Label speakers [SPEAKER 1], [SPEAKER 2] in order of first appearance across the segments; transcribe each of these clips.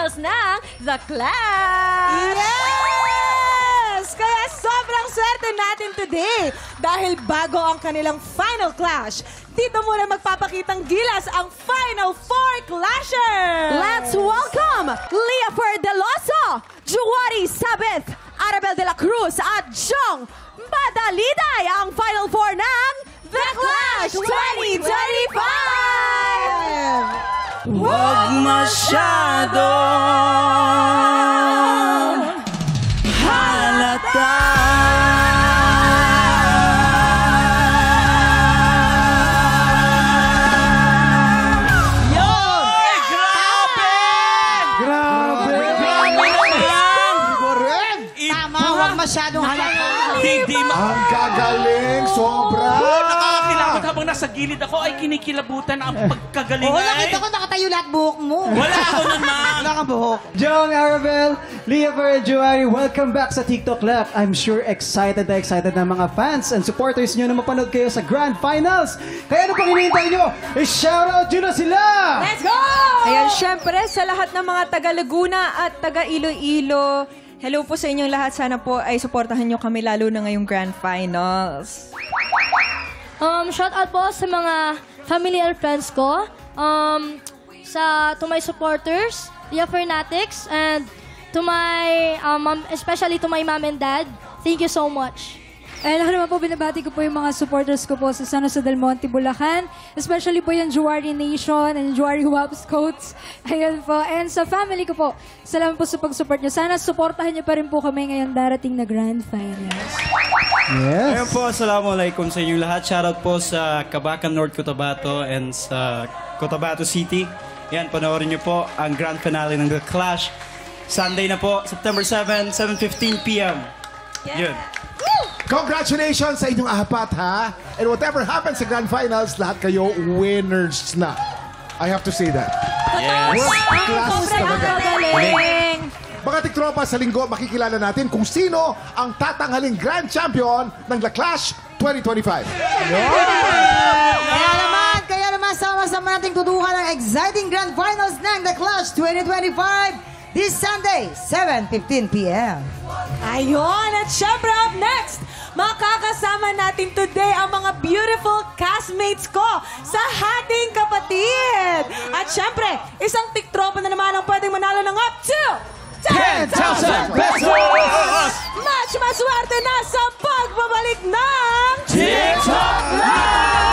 [SPEAKER 1] finals ng The Clash!
[SPEAKER 2] Yes! Kaya sobrang swerte natin today dahil bago ang kanilang final clash, dito muna magpapakitang gilas ang Final Four Clashers!
[SPEAKER 1] Let's welcome Leofer Deloso, Juwari Sabeth, Arabel de la Cruz at Jong Madaliday ang Final Four ng The Clash 2025!
[SPEAKER 3] Huwag masyado halata.
[SPEAKER 4] Masyadong halata.
[SPEAKER 5] Ang gagaling, sobra.
[SPEAKER 3] Nakakakilabot habang nasa gilid ako ay kinikilabutan ang pagkagaling.
[SPEAKER 4] Oo, nakita ko nakatayo lahat buhok mo.
[SPEAKER 3] Wala ako naman.
[SPEAKER 4] Wala kang buhok.
[SPEAKER 6] Jong, Arabel, Leofer, and Juwari, welcome back sa TikTok Live. I'm sure excited na mga fans and supporters nyo na mapanood kayo sa Grand Finals. Kaya ano pang hinihintay nyo? I-shoutout nyo na sila!
[SPEAKER 2] Let's go!
[SPEAKER 1] Ayan, syempre sa lahat ng mga taga Laguna at taga Iloilo, hello po sa inyong lahat. Sana po ay suportahan nyo kami lalo na ngayong Grand Finals.
[SPEAKER 7] Shout out po sa mga family and friends ko. To my supporters, Lia Fanatics, and to my, especially to my mom and dad. Thank you so much.
[SPEAKER 8] And ako naman po, binabati ko po yung mga supporters ko po sa San Jose del Monte, Bulacan. Especially po yung Juwari Nation and Juwari Waps Coats. Ayun po. And sa family ko po, salamat po sa pag-support nyo. Sana supportahan nyo pa rin po kami ngayon darating na Grand Finals.
[SPEAKER 6] Yes.
[SPEAKER 9] Ayun po, assalamualaikum sa inyong lahat. Shoutout po sa Cabacan, North Cotabato and sa Cotabato City. Yan, panoorin nyo po ang grand finale ng The Clash. Sunday na po, September 7, 7:15 p.m. Yun.
[SPEAKER 5] Congratulations sa inyong apat, ha? And whatever happens sa Grand Finals, lahat kayo winners na. I have to say that.
[SPEAKER 3] Yes.
[SPEAKER 5] World class talaga.
[SPEAKER 1] Galing!
[SPEAKER 5] Mga tiktropa, sa linggo, makikilala natin kung sino ang tatanghaling Grand Champion ng The Clash 2025.
[SPEAKER 4] Kaya naman, sama-sama nating tutukan ang exciting Grand Finals ng The Clash 2025 this Sunday, 7:15 p.m.
[SPEAKER 2] Ayun! At syempre up next, makakasama natin today ang mga beautiful castmates ko sa Hating Kapatid. At syempre, isang tiktropa na naman ang pwedeng manalo ng up to
[SPEAKER 3] 10,000 pesos!
[SPEAKER 2] Much maswerte na sa pagbabalik ng
[SPEAKER 3] TikTok Live!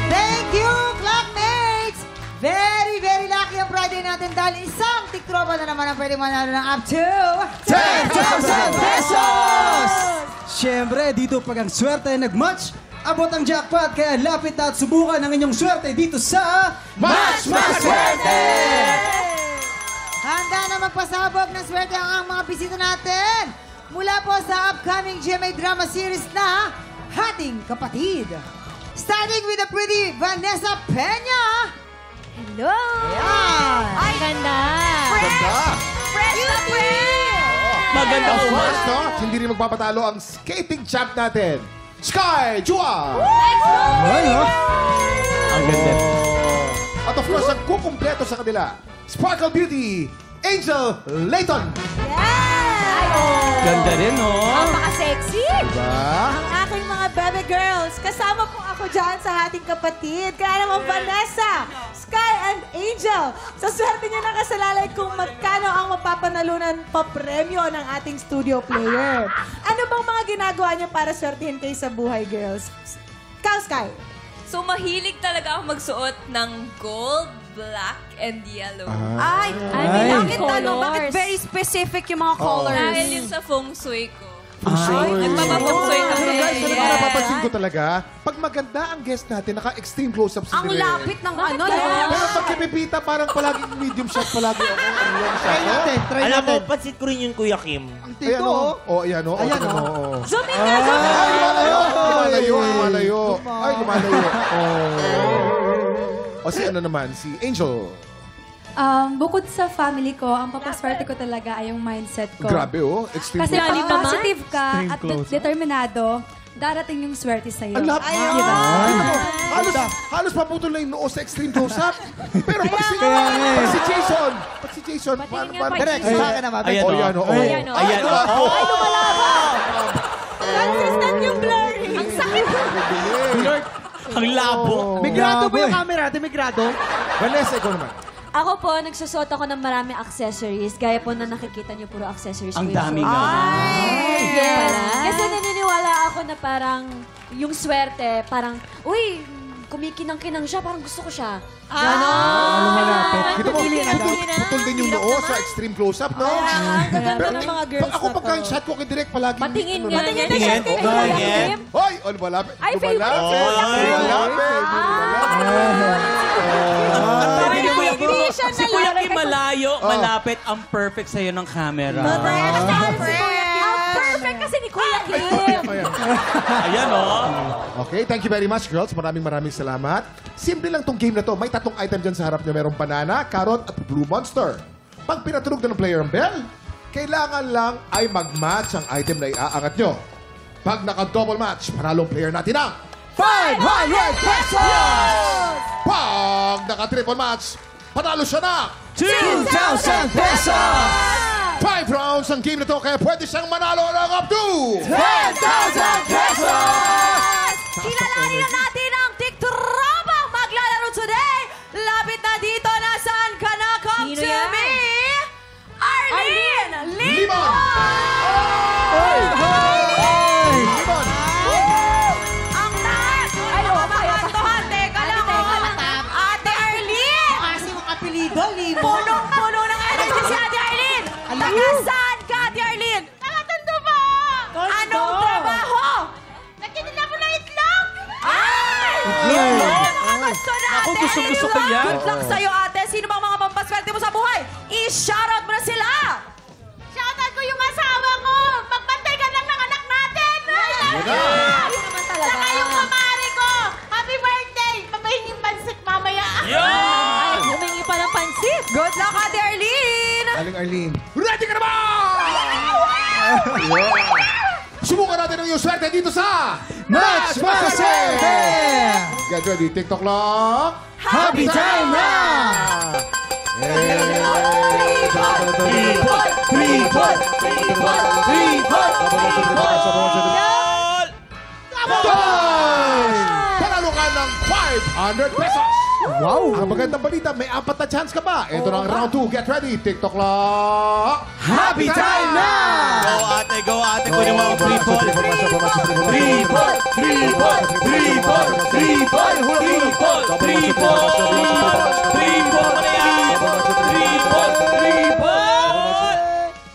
[SPEAKER 4] Thank you, Clockmates! Very, very lucky ang Friday natin dahil isang tiktropa na naman ang pwede manalo ng up to
[SPEAKER 5] 10,000 pesos!
[SPEAKER 6] Siyempre, dito pag ang swerte nag-match, abot ang jackpot. Kaya lapit na at subukan ang inyong swerte dito sa
[SPEAKER 5] Match Maswerte!
[SPEAKER 4] Handa na magpasabog ng swerte ang mga bisita natin mula po sa upcoming GMA drama series na Hating Kapatid. Starting with the pretty Vanessa Peña.
[SPEAKER 1] Hello!
[SPEAKER 4] Yan!
[SPEAKER 1] Ay, ganda!
[SPEAKER 5] Ganda!
[SPEAKER 1] Fresh na fresh!
[SPEAKER 3] Maganda
[SPEAKER 5] Of
[SPEAKER 3] ko.
[SPEAKER 5] course, no? Hindi rin magpapatalo ang skating champ natin, Sky Chua!
[SPEAKER 9] Ang ganda.
[SPEAKER 5] At of course, ang kukumpleto sa kanila, Sparkle Beauty, Angel Layton.
[SPEAKER 9] Ganda rin, no?
[SPEAKER 1] Napaka-sexy!
[SPEAKER 5] Diba?
[SPEAKER 2] ang aking mga baby girls. Kasama po ako dyan sa Hating Kapatid. Kaya naman Vanessa, Sky, and Angel. Sa swerte niyo nakasalalay kung magkano ang mapapanalunan papremyo ng ating studio player. Ano bang mga ginagawa niyo para swertihin kayo sa buhay, girls? Ikaw, Sky.
[SPEAKER 10] So, mahilig talaga ako magsuot ng gold, black, and yellow.
[SPEAKER 1] Ay, bakit ano? Bakit very specific yung mga colors?
[SPEAKER 10] Dahil yun sa feng shui ko.
[SPEAKER 5] Ay,
[SPEAKER 10] Nagpapafeng shui kami.
[SPEAKER 5] Pero guys, ano ba napapansin ko talaga? Pag maganda ang guest natin, naka-extreme close-up si
[SPEAKER 1] Ang
[SPEAKER 5] Direk.
[SPEAKER 1] lapit ng ano, no?
[SPEAKER 5] Pero pag kay Pepita, parang palaging medium shot palagi ako. Ang long shot.
[SPEAKER 3] Alam mo, pansit ko rin yung Kuya Kim.
[SPEAKER 5] Ayan o. O, ayan o. Ayan o.
[SPEAKER 2] Zoom in na, zoom in!
[SPEAKER 5] Ay, lumalayo. Lumalayo. Ay, lumalayo. O, si ano naman, si Angel.
[SPEAKER 8] Bukod sa family ko, ang papaswerte ko talaga ay yung mindset ko.
[SPEAKER 5] Grabe, oh. Extreme
[SPEAKER 8] Kasi
[SPEAKER 5] close-up.
[SPEAKER 8] pag positive ka
[SPEAKER 6] Extreme
[SPEAKER 8] at
[SPEAKER 6] close-up.
[SPEAKER 8] determinado, darating yung swerte sa'yo.
[SPEAKER 5] Ang lapit.
[SPEAKER 8] Diba?
[SPEAKER 5] Halos paputol na yung noo sa extreme close-up. Pero pag si Jason, paano?
[SPEAKER 4] Direct, sa akin naman.
[SPEAKER 3] Ayan,
[SPEAKER 5] Oh, yan, oh.
[SPEAKER 10] Ayan, oh.
[SPEAKER 3] Ayan, oh.
[SPEAKER 2] Consistent yung blurry.
[SPEAKER 10] Ang sakit.
[SPEAKER 3] Ang labo.
[SPEAKER 6] Migrado ba yung
[SPEAKER 4] camera? Migrado?
[SPEAKER 5] Vanessa, ikaw naman.
[SPEAKER 11] Ako po, nagsusot ako ng maraming accessories. Gaya po na nakikita niyo, puro accessories
[SPEAKER 3] Ang
[SPEAKER 11] po yung
[SPEAKER 3] dami
[SPEAKER 11] suot.
[SPEAKER 3] nga.
[SPEAKER 11] Yes. Kasi naniniwala ako na parang yung swerte, parang, uy, kumikinang-kinang siya, parang gusto ko siya.
[SPEAKER 5] Kita mo, putol din yung noo sa extreme close-up, no?
[SPEAKER 2] Ganda ng mga girls
[SPEAKER 5] Pag ako
[SPEAKER 2] na to.
[SPEAKER 5] pagka shot ko kay Direk, palagi...
[SPEAKER 10] Patingin
[SPEAKER 5] ano
[SPEAKER 10] nga
[SPEAKER 5] na-
[SPEAKER 10] niya.
[SPEAKER 3] Tingin. Tingin.
[SPEAKER 5] Hoy! Oh, malapit.
[SPEAKER 10] Ay, favorite ko.
[SPEAKER 3] Si Kuya Kim malayo, malapit, ang perfect sa'yo ng camera.
[SPEAKER 10] Ang perfect kasi ni Kuya Kim.
[SPEAKER 3] Ayan, oh.
[SPEAKER 5] Okay, thank you very much, girls. Maraming salamat. Simple lang tong game na to. May 3 item dyan sa harap nyo. Merong banana, carrot, at blue monster. Pag pinatunog na ng player ang bell, kailangan lang ay mag-match ang item na iaangat nyo. Pag naka-double match, panalong player natin ang 500 pesos! Pag naka-triple match, panalo siya na
[SPEAKER 6] 2,000 pesos!
[SPEAKER 5] 5 rounds ang game na to, kaya pwede siyang manalo ng up to
[SPEAKER 6] 10,000 pesos!
[SPEAKER 1] Kilalanin na natin ang tiktrabang maglalaro today. Lapit na dito. Nasaan ka na, Come
[SPEAKER 10] Sino
[SPEAKER 1] to
[SPEAKER 10] yan?
[SPEAKER 1] me? Arlene
[SPEAKER 5] Limon! Limon!
[SPEAKER 1] Ang taas! Ay, mamakantohan. Teka lang, Ate Arlene!
[SPEAKER 4] Kasi yung apelido, Limo.
[SPEAKER 1] Punong-puno ng energy si Ate Arlene! Taga-saan ka, Ate Arlene? Taga-Tondo ba? Anong trabaho? Nagtitinda mo na itlog? Ay! Gusto natin!
[SPEAKER 3] Ako, gusto ko yan.
[SPEAKER 1] Good luck sa'yo, ate. Sino bang mga pampaswerte mo sa buhay? I-shoutout mo na sila! Shoutout ko yung asawa ko! Magbantay ka lang ng anak natin! Saka yung mamari ko! Happy birthday! Papahinging pansit mamaya!
[SPEAKER 10] Ay, humingi pa ng pansit.
[SPEAKER 1] Good luck, Ate Arlene!
[SPEAKER 5] Aling Arlene, ready ka na ba? Subukan natin ang iyong swerte dito sa
[SPEAKER 6] Match Maswerte!
[SPEAKER 5] Get ready, TikTok lock.
[SPEAKER 6] Happy time na!
[SPEAKER 5] Panalo ka ng 500 pesos!
[SPEAKER 6] Wow!
[SPEAKER 5] Ang magandang balita, may 4 na chance ka ba? Ito na ang round 2. Get ready, TikTok lock.
[SPEAKER 6] Happy time na!
[SPEAKER 3] Go ate, kunin mo ang triple.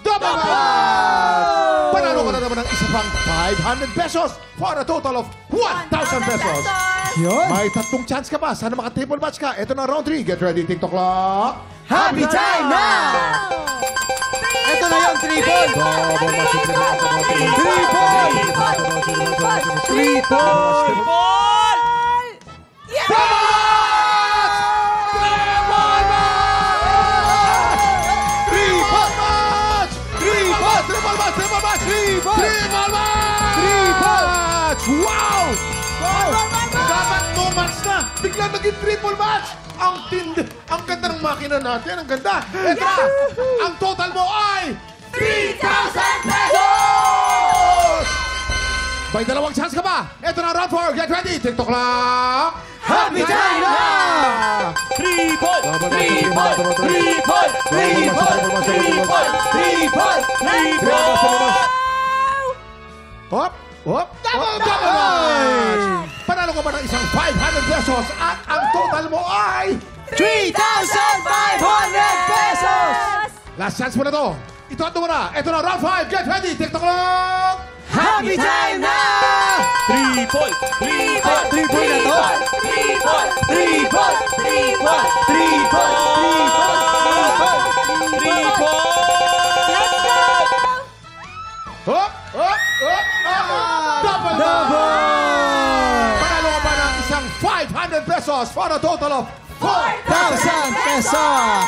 [SPEAKER 5] Double match! Panalo ka na naman ng isa pang 500 pesos for a total of 1,000 pesos.
[SPEAKER 6] Yun!
[SPEAKER 5] May 3 chance ka pa. Sana maka-triple match ka. Ito na round 3. Get ready, TikTok lock.
[SPEAKER 6] Happy time na! Ito na yung triple!
[SPEAKER 5] Double match.
[SPEAKER 6] Triple!
[SPEAKER 5] Wow! Dapat 2 match na. Bigla naging triple match. Ang tindi. Ang ganda ng makina natin. Ang ganda. Ito na. Ang total mo ay 3,000 pesos! May 2 chance ka ba? Ito na round 4. Get ready. TikTok lang.
[SPEAKER 6] Happy time na!
[SPEAKER 5] Hop! Hop! Double match! Panalo ka ba ng isang 500 pesos at ang total mo ay
[SPEAKER 6] 3,500 pesos!
[SPEAKER 5] last chance mo na to. Ito mo na. Ito na, round 5. Get ready. TikTok lang.
[SPEAKER 6] Happy time na!
[SPEAKER 3] Triple!
[SPEAKER 6] Triple na to?
[SPEAKER 5] Hop! Hop! Hop! Double! Panalo ka ba ng isang 500 pesos for a total of 4,000
[SPEAKER 6] 1,000 pesos!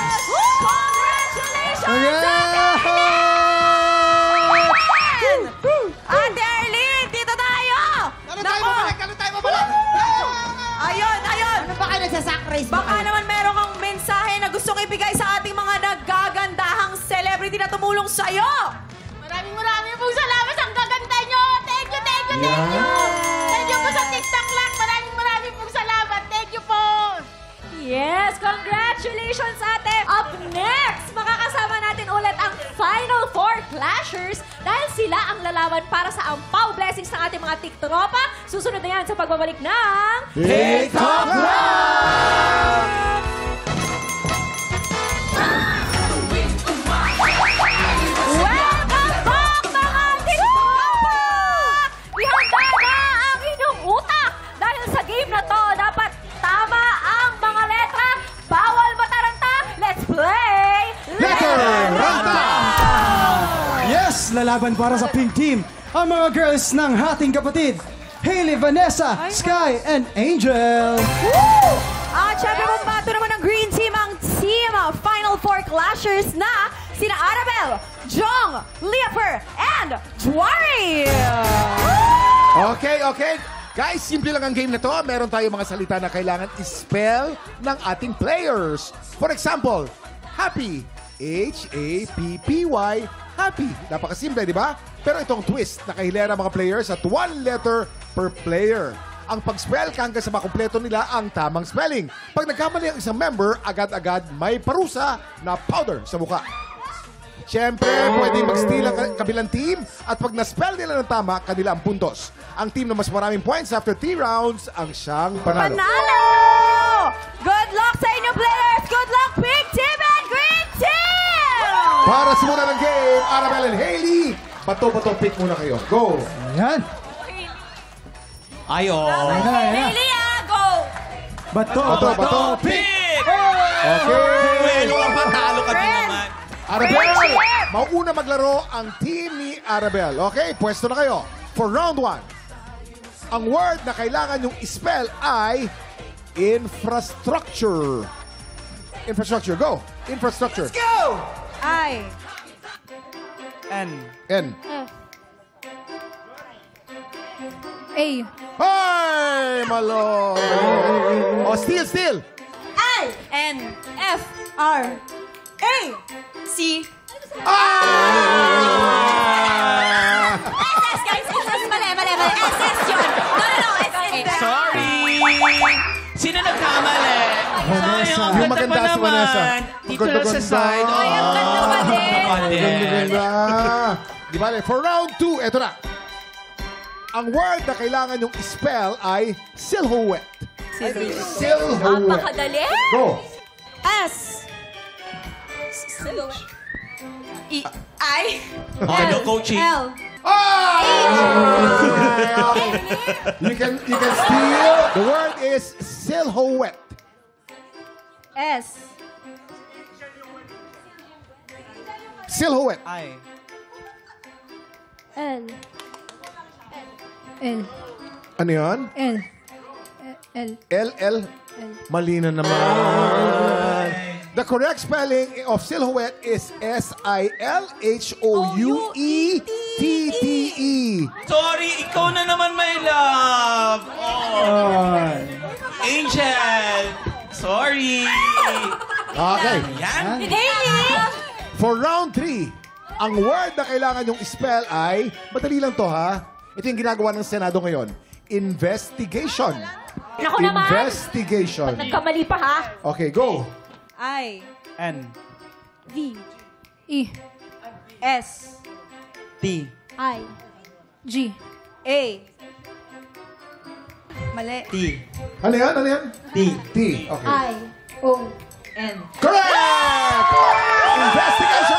[SPEAKER 1] community na tumulong sa'yo. Maraming pong salamat. Ang gaganda nyo. Thank you. Thank you po sa TikTok lang. Maraming pong salamat. Thank you po.
[SPEAKER 11] Yes, congratulations ate! Up next, makakasama natin ulit ang Final Four Clashers dahil sila ang lalaban para sa ampaw blessings ng ating mga tiktropa. Susunod na yan sa pagbabalik ng...
[SPEAKER 5] TikTok Club!
[SPEAKER 11] Welcome back mga tiktropa! Ihanda na ang inyong utak dahil sa game na to, dapat tama ang mga letra. Bawal mataranta. Let's play!
[SPEAKER 5] Letter Ranta!
[SPEAKER 6] Yes, lalaban para sa pink team ang mga girls ng Hating Kapatid. Hailey, Vanessa, Sky, and Angel.
[SPEAKER 1] Woo! At syempre bumbato naman ng green team ang team Final Four Clashers na sina Arabel, Jong, Leofer, and Juari!
[SPEAKER 5] Okay. Guys, simple lang ang game na to. Meron tayo mga salita na kailangan i-spell ng ating players. For example, happy. H-A-P-P-Y. Happy. Napakasimple, di ba? Pero itong twist, nakahilera mga players at one letter per player. Ang pag-spell hanggang sa makumpleto nila ang tamang spelling. Pag nagkamali ang isang member, agad-agad may parusa na powder sa mukha. Siyempre, pwedeng mag-steal ang kabilang team at pag na-spell nila ng tama, kanila ang puntos. Ang team na mas maraming points after 3 rounds ang siyang panalo.
[SPEAKER 1] Panalo! Good luck sa inyo players! Good luck pink team and green team!
[SPEAKER 5] Para simula ng game, Arabel and Hailey, bato-bato pick muna kayo. Go!
[SPEAKER 6] Ayan.
[SPEAKER 3] Ayo.
[SPEAKER 1] Go!
[SPEAKER 6] Bato, pick!
[SPEAKER 5] Okay!
[SPEAKER 3] Bueno, ang patalo ka din naman.
[SPEAKER 5] Arabel, mauuna maglaro ang team ni Arabel. Okay, pwesto na kayo. For round 1, ang word na kailangan yung spell ay infrastructure. Infrastructure, go. Infrastructure.
[SPEAKER 3] Go!
[SPEAKER 1] I.
[SPEAKER 3] N.
[SPEAKER 5] N.
[SPEAKER 8] A.
[SPEAKER 5] Ay, malo. Oh, steal.
[SPEAKER 1] I. N. F. R. A. C.
[SPEAKER 5] Ah!
[SPEAKER 1] SS, guys. SS. Mali. SS yun. No. SS.
[SPEAKER 3] Sorry! Sino nagkamali?
[SPEAKER 6] Vanessa.
[SPEAKER 3] Sayang,
[SPEAKER 5] Yung maganda si Vanessa.
[SPEAKER 3] Dito lang sa side.
[SPEAKER 1] Ay, ang ganda pa din.
[SPEAKER 5] Ganda. Di ba? For round 2, eto na. Ang word na kailangan yung spell ay silhouette. Silhouette.
[SPEAKER 1] Napakadali.
[SPEAKER 5] Go.
[SPEAKER 1] S. I.
[SPEAKER 3] Hello, coaching.
[SPEAKER 1] L.
[SPEAKER 5] Ah! You can steal. The word is silhouette.
[SPEAKER 1] S.
[SPEAKER 5] Silhouette.
[SPEAKER 3] I.
[SPEAKER 8] L. L.
[SPEAKER 5] Ano yun?
[SPEAKER 8] L. L.
[SPEAKER 5] L. Mali na naman. The correct spelling of silhouette is S-I-L-H-O-U-E-T-T-E.
[SPEAKER 3] Sorry, ikaw na naman, my love. Oh. Angel. Sorry.
[SPEAKER 5] Okay.
[SPEAKER 3] Yan.
[SPEAKER 5] For round 3, ang word na kailangan yung spell ay, madali lang to ha, ito yung ginagawa ng Senado ngayon, investigation.
[SPEAKER 11] Naku naman!
[SPEAKER 5] Investigation.
[SPEAKER 11] Nagkamali pa ha?
[SPEAKER 5] Okay, go.
[SPEAKER 1] I.
[SPEAKER 3] N.
[SPEAKER 8] V. E.
[SPEAKER 1] S.
[SPEAKER 3] T.
[SPEAKER 8] I. G.
[SPEAKER 1] A. Mali.
[SPEAKER 3] T.
[SPEAKER 5] Ano yan?
[SPEAKER 3] T.
[SPEAKER 5] T. Okay.
[SPEAKER 8] I. O.
[SPEAKER 1] N.
[SPEAKER 5] Correct! Investigation!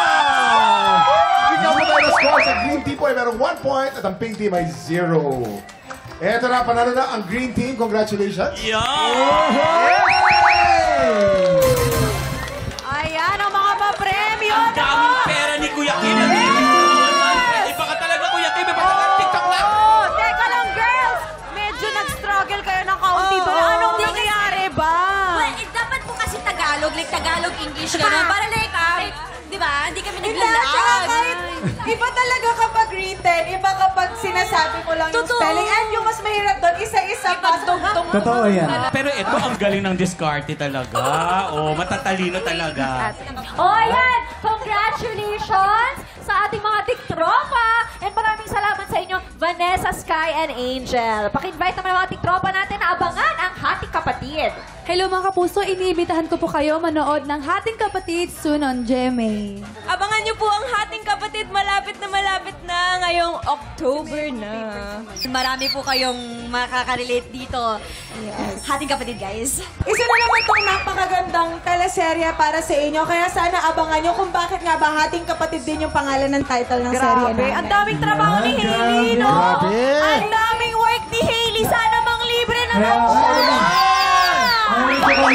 [SPEAKER 5] Ikaw po tayo na score sa green team po ay merong 1 point at ang pink team ay 0. Eto na, panalo na ang green team. Congratulations.
[SPEAKER 3] Yan.
[SPEAKER 1] Ayan ang mga papremyo.
[SPEAKER 3] Ang daming pera ni Kuya Kim. Iba ka talaga, Kuya Kim. Iba ka TikTok lang.
[SPEAKER 1] Oh, teka lang, girls. Medyo nag-struggle kayo ng kaunti doon. Anong nangyayari ba?
[SPEAKER 10] Well, dapat po kasi Tagalog, like Tagalog, English, gano'n. Para like, di ba? Hindi kami naglalag.
[SPEAKER 2] Iba talaga kapag written, iba kapag sinasabi mo lang yung
[SPEAKER 10] Totoo.
[SPEAKER 2] spelling. And yung mas mahirap doon, isa-isa pa.
[SPEAKER 6] Totoo yan.
[SPEAKER 3] Pero ito, ang galing ng diskarte talaga. Oh, matatalino talaga.
[SPEAKER 11] Oh, ayan! Congratulations! tiktropa. And maraming salamat sa inyo, Vanessa, Sky, and Angel. Paki-invite naman ang mga tiktropa natin na abangan ang Hating Kapatid.
[SPEAKER 8] Hello mga kapuso, iniibitahan ko po kayo manood ng Hating Kapatid soon on GMA.
[SPEAKER 10] Abangan niyo po ang Hating Kapatid. Malapit na ngayong October na. Marami po kayong makaka-relate dito.
[SPEAKER 2] Yes.
[SPEAKER 10] Hating Kapatid, guys.
[SPEAKER 2] Isa na naman itong napakagandang teleserye para sa inyo. Kaya sana abangan nyo kung bakit nga ba Hating Kapatid din yung pangalan ng title ng serye namin.
[SPEAKER 11] Ang daming trabaho ni Hailey, no?
[SPEAKER 5] Grabe.
[SPEAKER 11] Ang daming work ni Hailey. Sana mang libre na lang siya.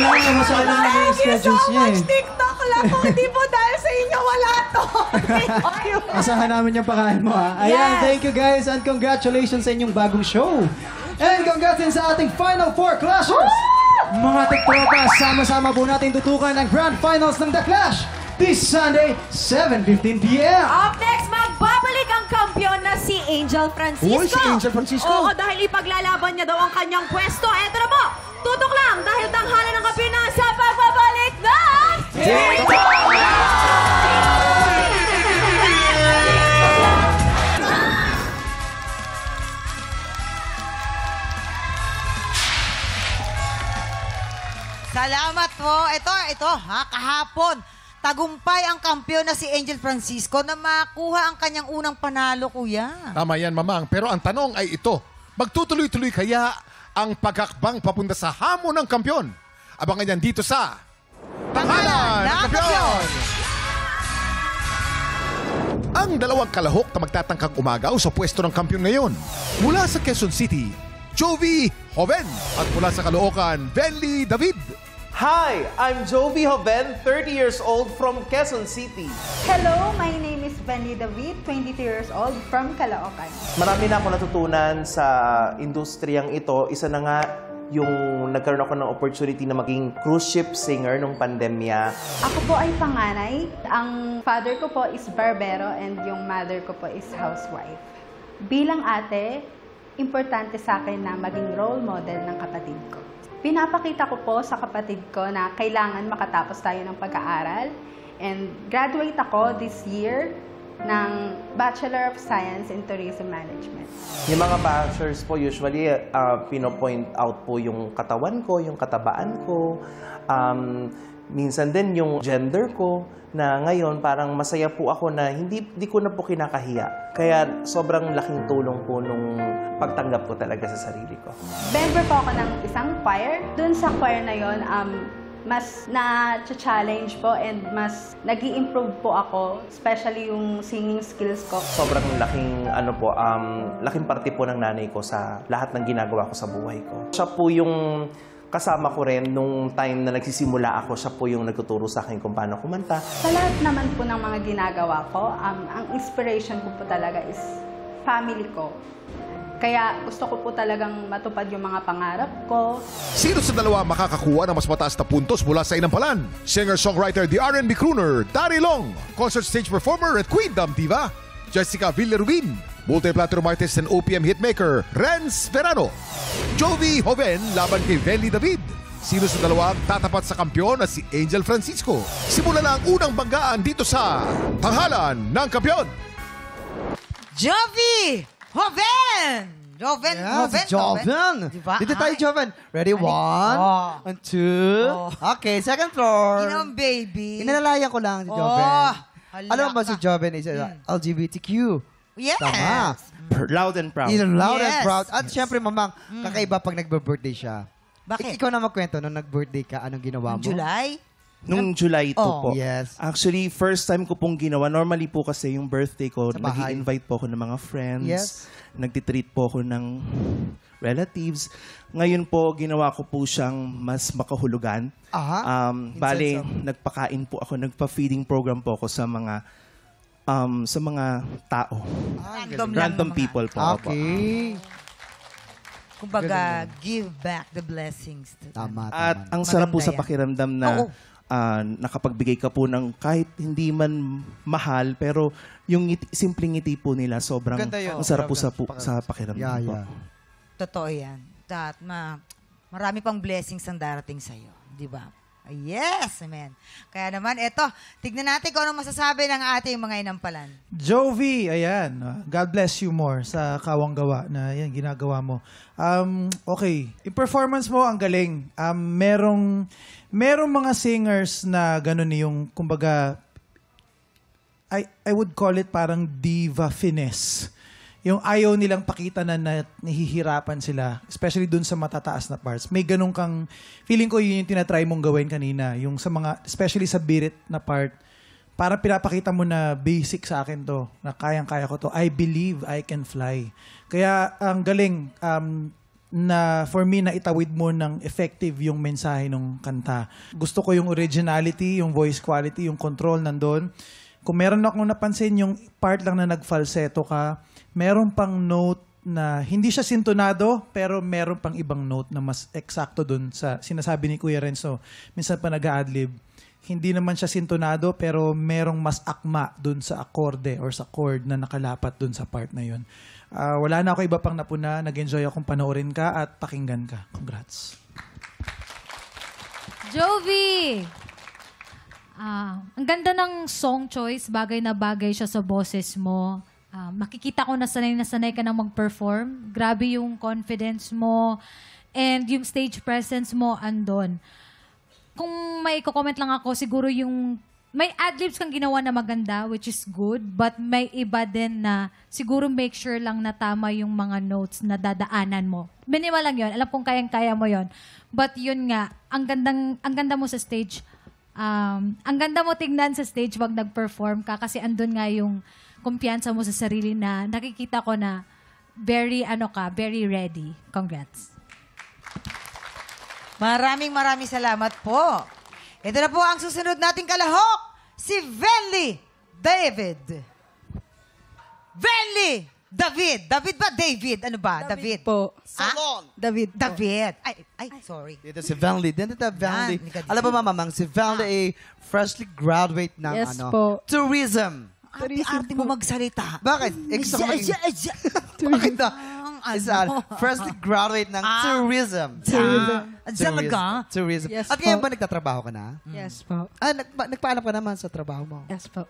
[SPEAKER 2] Thank you so much, TikTok lang. Kung hindi po dahil sa inyo, wala to.
[SPEAKER 6] Asahan namin yung pakain mo, ha? Ayan,
[SPEAKER 2] Yes.
[SPEAKER 6] thank you guys and congratulations sa inyong bagong show. And congrats din sa ating Final Four Clashers. Mga tiktropa, sama-sama po natin tutukan ang Grand Finals ng The Clash this Sunday, 7:15 p.m.
[SPEAKER 11] Up next, magbabalik ang kampiyon na si Angel Francisco.
[SPEAKER 5] Uy, si Angel Francisco.
[SPEAKER 11] Oo, dahil ipaglalaban niya daw ang kanyang pwesto. Eto na po, tutok lang dahil tanghalan ng kampiyon na sa pagbabalik ng
[SPEAKER 4] Salamat po. Ito, kahapon. Tagumpay ang kampiyon na si Angel Francisco na makuha ang kanyang unang panalo, kuya.
[SPEAKER 5] Tama yan, Mamang. Pero ang tanong ay ito, magtutuloy-tuloy kaya ang pagkakbang papunta sa hamon ng kampyon? Abangan yan dito sa Tanghalan ng Kampyon! Ang dalawang kalahok na magtatangkang umagaw sa pwesto ng kampyon ngayon. Mula sa Quezon City, Jovi Joven. At mula sa Caloocan, Benly David.
[SPEAKER 12] Hi, I'm Jovi Joven, 30 years old from Quezon City.
[SPEAKER 13] Hello, my name is Benny David, 22 years old from Caloocan.
[SPEAKER 12] Marami na ako natutunan sa industriyang ito. Isa na nga yung nagkaroon ako ng opportunity na maging cruise ship singer nung pandemya.
[SPEAKER 13] Ako po ay panganay. Ang father ko po is barbero and yung mother ko po is housewife. Bilang ate, importante sa akin na maging role model ng kapatid ko. Pinapakita ko po sa kapatid ko na kailangan makatapos tayo ng pag-aaral. And graduate ako this year ng Bachelor of Science in Tourism Management.
[SPEAKER 12] Yung mga bachelors po usually pinopoint out po yung katawan ko, yung katabaan ko. Minsan din yung gender ko na ngayon parang masaya po ako na hindi ko na po kinakahiya. Kaya sobrang laking tulong po nung pagtanggap ko talaga sa sarili ko.
[SPEAKER 13] Member po ako ng isang choir. Doon sa choir na yon, mas na-challenge po and mas nag-i-improve po ako, especially yung singing skills ko.
[SPEAKER 12] Sobrang laking laking parte po ng nanay ko sa lahat ng ginagawa ko sa buhay ko. Siya po yung kasama ko rin nung time na nagsisimula ako, siya po yung nagtuturo sa akin kung paano kumanta.
[SPEAKER 13] Sa lahat naman po ng mga ginagawa ko, ang inspiration ko po talaga is family ko. Kaya gusto ko po talagang matupad yung mga pangarap ko.
[SPEAKER 5] Sino sa dalawa makakakuha ng mas mataas na puntos mula sa inampalan? Singer-songwriter, the R&B crooner, Dari Long. Concert stage performer at Queendom Diva, Jessica Villarubin. Multi-platinum artist and OPM hitmaker, Renz Verano. Jovi Joven laban kay Benly David. Sino sa dalawa ang tatapat sa kampyon na si Angel Francisco? Simula na ang unang banggaan dito sa Tanghalan ng Kampyon.
[SPEAKER 4] Jovi Joven! Joven!
[SPEAKER 14] Yes, Joven!
[SPEAKER 4] Diba?
[SPEAKER 14] Dito tayo, Joven. Ready? One, and two. Okay, second floor.
[SPEAKER 4] Ginong baby.
[SPEAKER 14] Inalalayan ko lang si Joven. Alam mo ba si Joven is LGBTQ?
[SPEAKER 4] Yes.
[SPEAKER 14] Tama.
[SPEAKER 12] Loud and proud.
[SPEAKER 14] Loud and proud. At syempre, Mamang, kakaiba pag nagbe-birthday siya.
[SPEAKER 4] Bakit?
[SPEAKER 14] Ikaw na magkwento, nung nag-birthday ka, anong ginawa mo?
[SPEAKER 4] July?
[SPEAKER 12] Nung July 2 po.
[SPEAKER 14] Yes.
[SPEAKER 12] Actually, first time ko pong ginawa. Normally po kasi yung birthday ko,
[SPEAKER 14] Sa bahay.
[SPEAKER 12] nag-i-invite po ako ng mga friends.
[SPEAKER 14] Yes.
[SPEAKER 12] Nagtitreat po ako ng relatives. Ngayon po, ginawa ko po siyang mas makahulugan.
[SPEAKER 14] Aha.
[SPEAKER 12] Bale, nagpakain po ako, nagpa-feeding program po ako sa mga tao. Random people po.
[SPEAKER 14] Okay.
[SPEAKER 4] Kumbaga, give back the blessings.
[SPEAKER 14] Tama.
[SPEAKER 12] At ang sarap po sa pakiramdam na nakapagbigay ka po ng kahit hindi man mahal, pero yung simpleng ngiti po nila, sobrang ang sarap po sa pakiramdam po.
[SPEAKER 4] Totoo yan. Marami pang blessings ang darating sa'yo. Di ba? Yes, amen. Kaya naman, eto, tignan natin kung ano masasabi ng ating mga inampalan.
[SPEAKER 15] Jovi, ayan. God bless you more sa kawang gawa na yan, ginagawa mo. Okay, yung performance mo, ang galing. Merong mga singers na gano'n yung, kumbaga, I would call it parang diva finesse. Yung ayaw nilang pakita na nahihirapan sila, especially dun sa matataas na parts. May ganun kang, feeling ko yun yung tinatry mong gawin kanina. Yung sa mga, especially sa birit na part, parang pinapakita mo na basic sa akin to, na kayang-kaya ko to. I believe I can fly. Kaya ang galing, na for me na itawid mo ng effective yung mensahe ng kanta. Gusto ko yung originality, yung voice quality, yung control nandun. Kung meron akong napansin yung part lang na nag-falsetto ka, meron pang note na hindi siya sintonado, pero meron pang ibang note na mas eksakto dun sa sinasabi ni Kuya Renzo. Minsan pa nag-a-adlib. Hindi naman siya sintonado, pero merong mas akma dun sa akorde or sa chord na nakalapat dun sa part na yun. Wala na ako iba pang napuna. Nag-enjoy akong panoorin ka at pakinggan ka. Congrats.
[SPEAKER 16] Jovi! Ang ganda ng song choice. Bagay na bagay siya sa boses mo. Makikita ko na sanay ka na mag-perform. Grabe yung confidence mo and yung stage presence mo andon. Kung may comment lang ako, siguro yung may adlibs kang ginawa na maganda, which is good, but may iba din na siguro make sure lang na tama yung mga notes na dadaanan mo. Minimal lang yun. Alam kong kayang-kaya mo yun. But yun nga, ang ganda mo sa stage. Ang ganda mo tingnan sa stage wag nag-perform ka kasi andun nga yung kumpiyansa mo sa sarili na nakikita ko na very ready. Congrats.
[SPEAKER 4] Maraming salamat po. Ito na po ang susunod nating kalahok, si Venly David. Venly David. David ba? David? Ano ba? David
[SPEAKER 17] po.
[SPEAKER 4] Salon. David po. David. Ay, sorry.
[SPEAKER 14] Dito si Venly. Dito Venly. Alam mo mamamang, si Venly ay freshly graduate ng
[SPEAKER 17] Yes po.
[SPEAKER 14] tourism.
[SPEAKER 4] Arte mo magsalita.
[SPEAKER 14] Bakit? Bakit na? Freshly graduate ng tourism. Tourism.
[SPEAKER 17] Yes
[SPEAKER 14] At ngayon ba nagtatrabaho ka na?
[SPEAKER 17] Yes po.
[SPEAKER 14] Nagpaalam ka naman sa trabaho mo?
[SPEAKER 17] Yes po.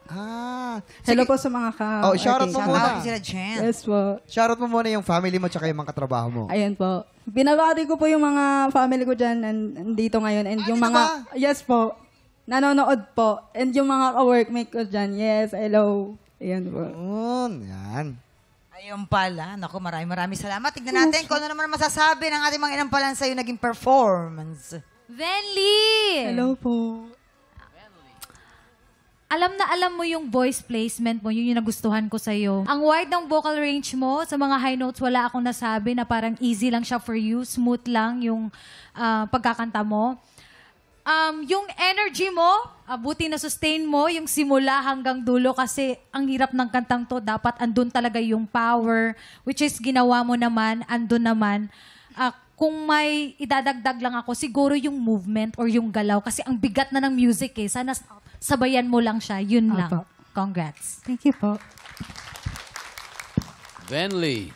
[SPEAKER 14] Sige.
[SPEAKER 17] Hello po sa mga
[SPEAKER 14] shoutout mo muna.
[SPEAKER 17] Yes po.
[SPEAKER 14] Shoutout mo muna yung family mo tsaka yung mga katrabaho mo.
[SPEAKER 17] Ayan po. Binabati ko po yung mga family ko dyan nandito ngayon. And yung mga... Yes po. Nanonood po. And yung mga ka-workmate ko dyan, yes, hello. Ayan po.
[SPEAKER 14] Yan.
[SPEAKER 4] Ayun pala. Naku, maraming salamat. Tignan natin kung ano naman masasabi ng ating mga inampalan sa'yo naging performance.
[SPEAKER 16] Venly!
[SPEAKER 17] Hello po.
[SPEAKER 16] Alam mo yung voice placement mo, yun yung nagustuhan ko sa'yo. Ang wide ng vocal range mo, sa mga high notes, wala akong nasabi na parang easy lang siya for you, smooth lang yung pagkakanta mo. Yung energy mo, buti na sustain mo yung simula hanggang dulo kasi ang hirap ng kantang to, dapat andun talaga yung power, which is ginawa mo naman, andun naman. Kung may idadagdag lang ako, siguro yung movement or yung galaw kasi ang bigat na ng music eh. Sana sabayan mo lang siya, yun lang. Congrats.
[SPEAKER 17] Thank you po.
[SPEAKER 18] Venly.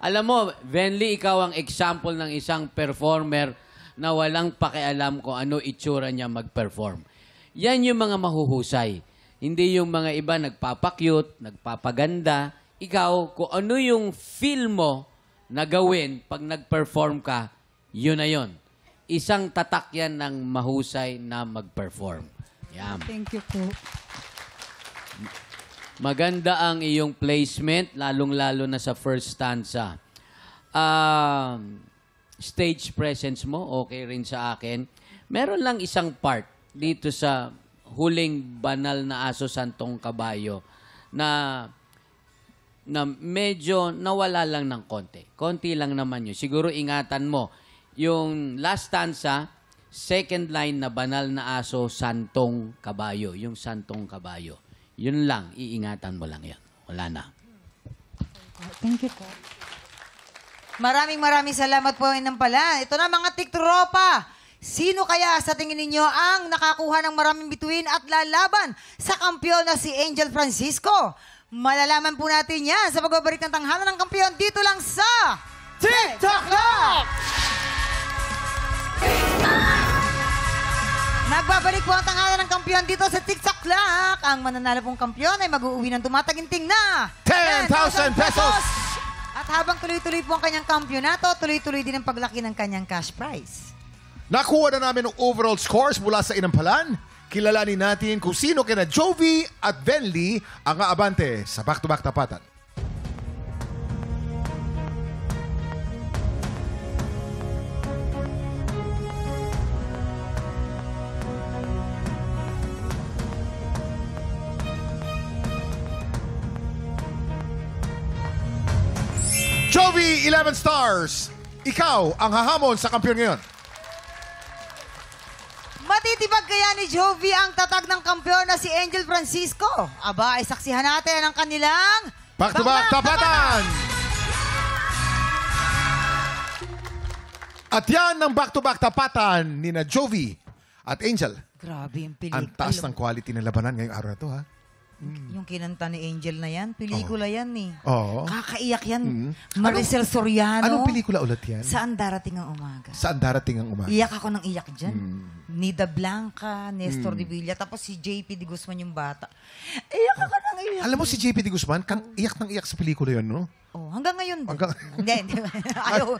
[SPEAKER 18] Alam mo, Venly, ikaw ang example ng isang performer na walang pakialam kung ano itsura niya mag-perform. Yan yung mga mahuhusay. Hindi yung mga iba nagpapakyut, nagpapaganda. Ikaw, kung ano yung feel mo na gawin pag nag-perform ka, yun na yun. Isang tatak yan ng mahusay na mag-perform. Yan.
[SPEAKER 17] Thank you po.
[SPEAKER 18] Maganda ang iyong placement, lalong-lalo na sa first stanza. Stage presence mo, okay rin sa akin. Meron lang isang part dito sa huling banal na aso santong kabayo na medyo nawala lang ng konti. Konti lang naman yun. Siguro ingatan mo. Yung last stanza, second line na banal na aso santong kabayo. Yung santong kabayo. Yun lang. Iingatan mo lang yan. Wala na.
[SPEAKER 17] Thank you po.
[SPEAKER 4] Maraming salamat po inampalan. Ito na mga tiktropa. Sino kaya sa tingin ninyo ang nakakuha ng maraming bituin at lalaban sa kampiyon na si Angel Francisco? Malalaman po natin yan sa pagbabalik ng tanghalan ng kampiyon dito lang sa TikTok Live! Nagbabalik po ang tanghalan ng kampiyon dito sa TikTok Clock. Ang mananalo pong kampiyon ay mag-uuwi ng tumataginting na
[SPEAKER 5] 10,000 pesos!
[SPEAKER 4] At habang tuloy-tuloy po ang kanyang kampyonato, tuloy-tuloy din ang paglaki ng kanyang cash prize.
[SPEAKER 5] Nakuha na namin ang overall scores mula sa inampalan. Kilalanin natin kung sino kina Jovi at Venly ang aabante sa back-to-back tapatan. Jovi, 11 stars. Ikaw ang hahamon sa kampiyon ngayon.
[SPEAKER 4] Matitibag kaya ni Jovi ang tatag ng kampiyon na si Angel Francisco? Aba, ay saksihan natin ang kanilang
[SPEAKER 5] back-to-back tapatan! At yan ang back-to-back tapatan ni na Jovi at Angel.
[SPEAKER 4] Grabe yung pelikula.
[SPEAKER 5] Ang taas ng quality ng labanan ngayong araw na to, ha?
[SPEAKER 4] Yung kinanta ni Angel na yan, pelikula yan eh.
[SPEAKER 5] Oo.
[SPEAKER 4] Kakaiyak yan. Maricel Soriano.
[SPEAKER 5] Anong pelikula ulit yan?
[SPEAKER 4] Saan darating ang umaga?
[SPEAKER 5] Saan darating ang umaga?
[SPEAKER 4] Iyak ako ng iyak dyan. Nida Blanca, Nestor de Villa, tapos si JP de Guzman yung bata. Iyak ako ng iyak.
[SPEAKER 5] Alam mo si JP de Guzman, iyak ng iyak sa pelikula yun, no?
[SPEAKER 4] Oh, hanggang ngayon. Hindi. Ayaw.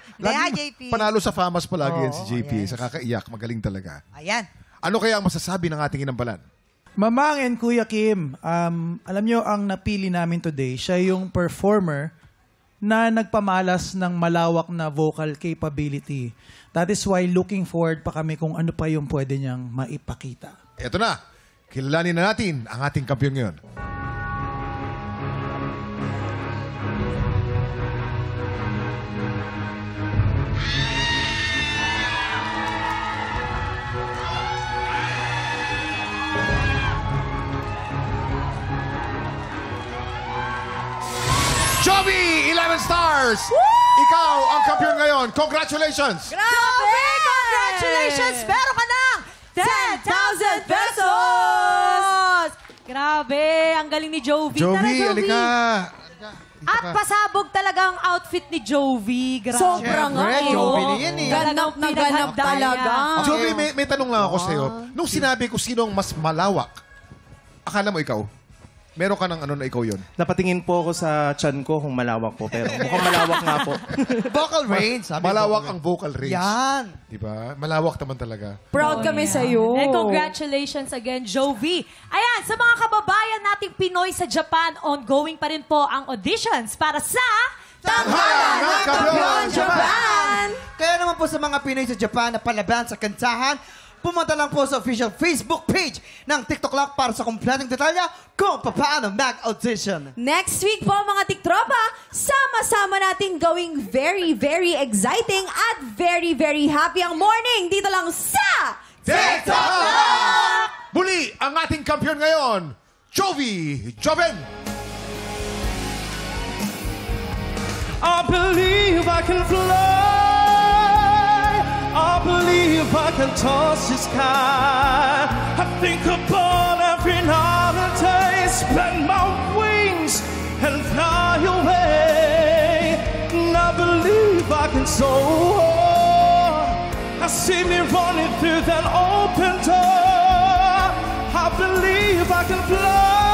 [SPEAKER 4] JP.
[SPEAKER 5] Panalo sa FAMAS palagi yan si JP.
[SPEAKER 4] Yes.
[SPEAKER 5] Sa kakaiyak, magaling talaga.
[SPEAKER 4] Ayan.
[SPEAKER 5] Ano kaya ang masasabi ng ating inampalan?
[SPEAKER 15] Mamang and Kuya Kim, alam nyo, ang napili namin today, siya yung performer na nagpamalas ng malawak na vocal capability. That is why looking forward pa kami kung ano pa yung pwede niyang maipakita.
[SPEAKER 5] Eto na, kilalanin na natin ang ating kampiyon ngayon. Jovi, 11 stars! Woo! Ikaw ang kampiyon ngayon. Congratulations!
[SPEAKER 1] Grabe! Congratulations! Meron ka ng 10,000 pesos! Grabe! Ang galing ni Jovi.
[SPEAKER 5] Jovi, alika!
[SPEAKER 1] At pasabog talaga ang outfit ni Jovi. Grabe. Sobrang
[SPEAKER 14] Jovi na yan eh.
[SPEAKER 1] Ganap na ganap talaga.
[SPEAKER 5] Jovi, may tanong lang ako sa'yo. Nung sinabi ko sino ang mas malawak, akala mo ikaw? Meron ka ng ano na ikaw yun?
[SPEAKER 12] Napatingin po ako sa chan ko kung malawak po, pero mukhang malawak nga po.
[SPEAKER 14] Vocal range.
[SPEAKER 5] Malawak ang vocal range.
[SPEAKER 14] Yan.
[SPEAKER 5] Diba? Malawak naman talaga.
[SPEAKER 11] Proud kami sa'yo.
[SPEAKER 1] And congratulations again, Jovi. Ayan, sa mga kababayan nating Pinoy sa Japan, ongoing pa rin po ang auditions para sa
[SPEAKER 14] Tanghalan ng Kampiyon Japan! Kaya naman po sa mga Pinoy sa Japan na palaban sa kantahan, pumunta lang po sa official Facebook page ng TikTok Clock para sa kompletong detalya kung paano mag-audition.
[SPEAKER 2] Next week po mga tiktropa, sama-sama natin gawing very, very exciting at very, very happy ang morning dito lang sa
[SPEAKER 5] TikTok Clock! Muli, ang ating kampiyon ngayon, Jovi Joven!
[SPEAKER 9] I believe I can fly. I believe I can touch the sky. I think about every night and day, spread my wings and fly away. And I believe I can soar. I see me running through that open door. I believe I can fly.